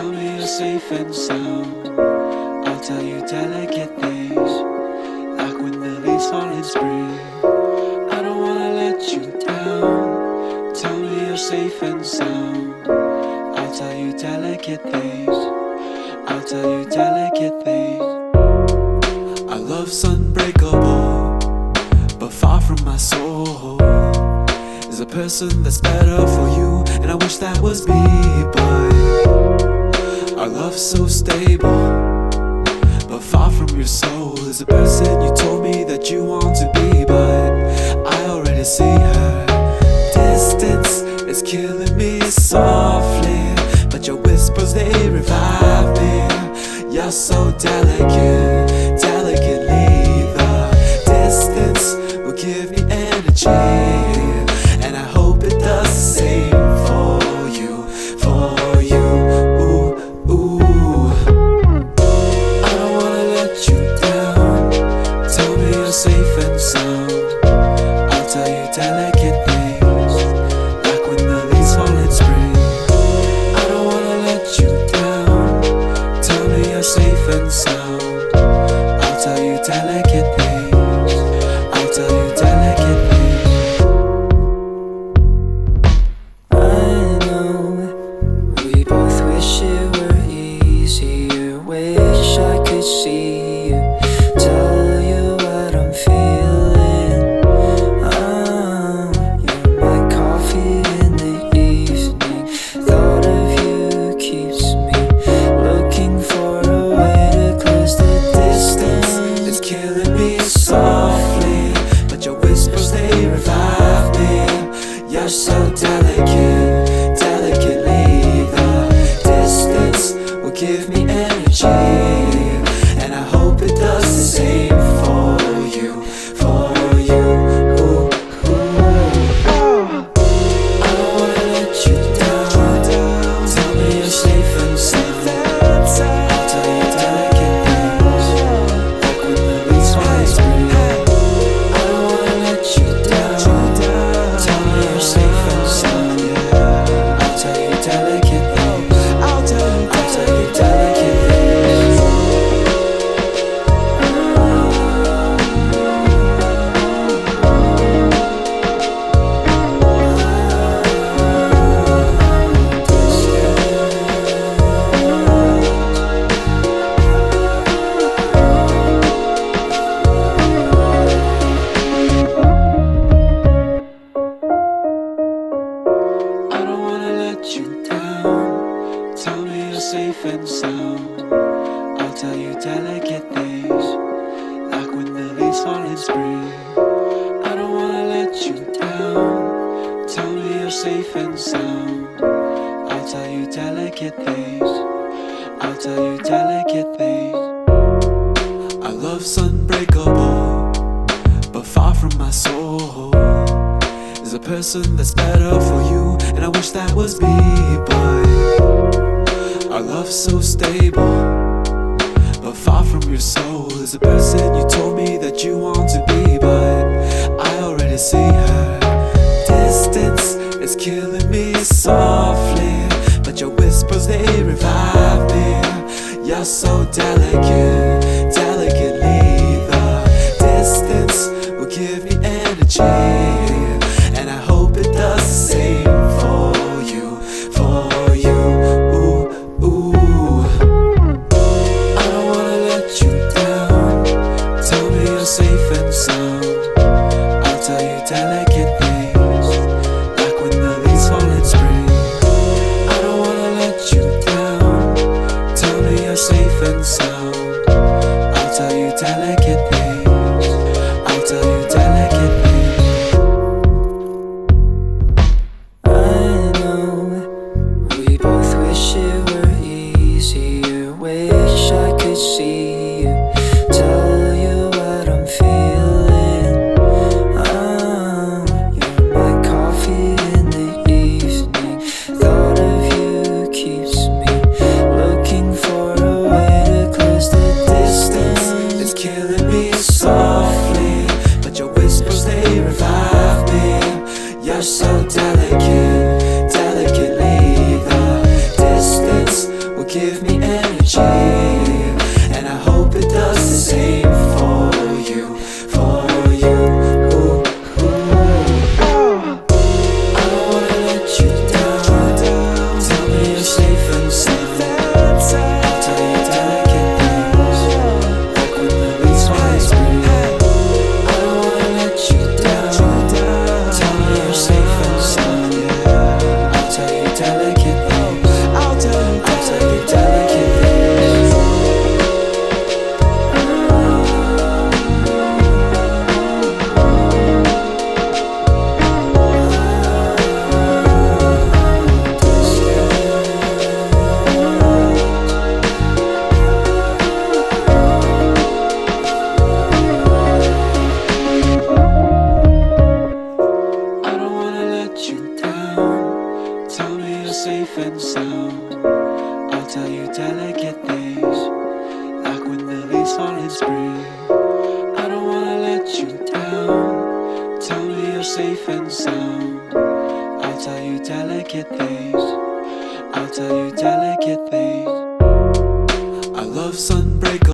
Tell me you're safe and sound. I'll tell you delicate things, like when the leaves fall in spring. I don't wanna let you down. Tell me you're safe and sound. I'll tell you delicate things. I'll tell you delicate things. Our love's unbreakable, but far from my soul. There's a person that's better for you, and I wish that was me, but our love's so stable, but far from your soul. There's a person you told me that you want to be, but I already see her. Distance is killing me softly, but your whispers, they revive me. You're so delicate, delicately. The distance will give me energy, and I hope it does the same for you, for you. Ooh, ooh. I don't wanna let you down. Tell me you're safe and sound. I'll tell you delicate things, like when the leaves fall in spring. I don't wanna let you down. Tell me you're safe and sound. I'll tell you delicate things. I'll tell you delicate things. I know we both wish it were easier. Wish I could see you, tell you what I'm feeling. You're my coffee in the evening. Thought of you keeps me looking for a way to close the distance. It's killing me softly, but your whispers, they revive me. You're so delicate, delicately. The distance will give me energy, and I hope it does the same for you, for you. Ooh, ooh. I don't wanna let you down. Tell me you're safe and sound. I'll tell you delicate things, like when the leaves fall in spring. I don't wanna let you down. Tell me you're safe and sound. I'll tell you delicate things. I'll tell you delicate things. I don't wanna let you down. Tell me you're safe and sound. I'll tell you delicate things, like when the leaves fall in spring. I don't wanna let you down. Tell me you're safe and sound. I'll tell you delicate things. I'll tell you delicate things. Our love's unbreakable, but far from my soul. There's a person that's better for you, and I wish that was me, but our love's so stable, but far from your soul. There's a person you told me that you want to be, but I already see her. Distance is killing me softly, but your whispers, they revive me. You're so delicate, delicately. The distance will give me energy, and I hope it does the same for you, for you. Ooh, ooh. I don't wanna let you down. Tell me you're safe and sound. I'll tell you delicate things, like when the leaves fall in spring. I don't wanna let you down. Tell me you're safe and sound. give me energy, and I hope it does the same for you, for you. Ooh, ooh. I don't wanna let you down. Tell me you're safe and sound. I'll tell you delicate things, like when the leaves fall in spring. I don't wanna let you down. Tell me you're safe and sound. I'll tell you delicate things. I'll tell you delicate things. I don't wanna let you down. Tell me you're safe and sound. I'll tell you delicate things, like when the leaves fall in spring. I don't wanna let you down. Tell me you're safe and sound. I'll tell you delicate things. I'll tell you delicate things. I love sunbreak.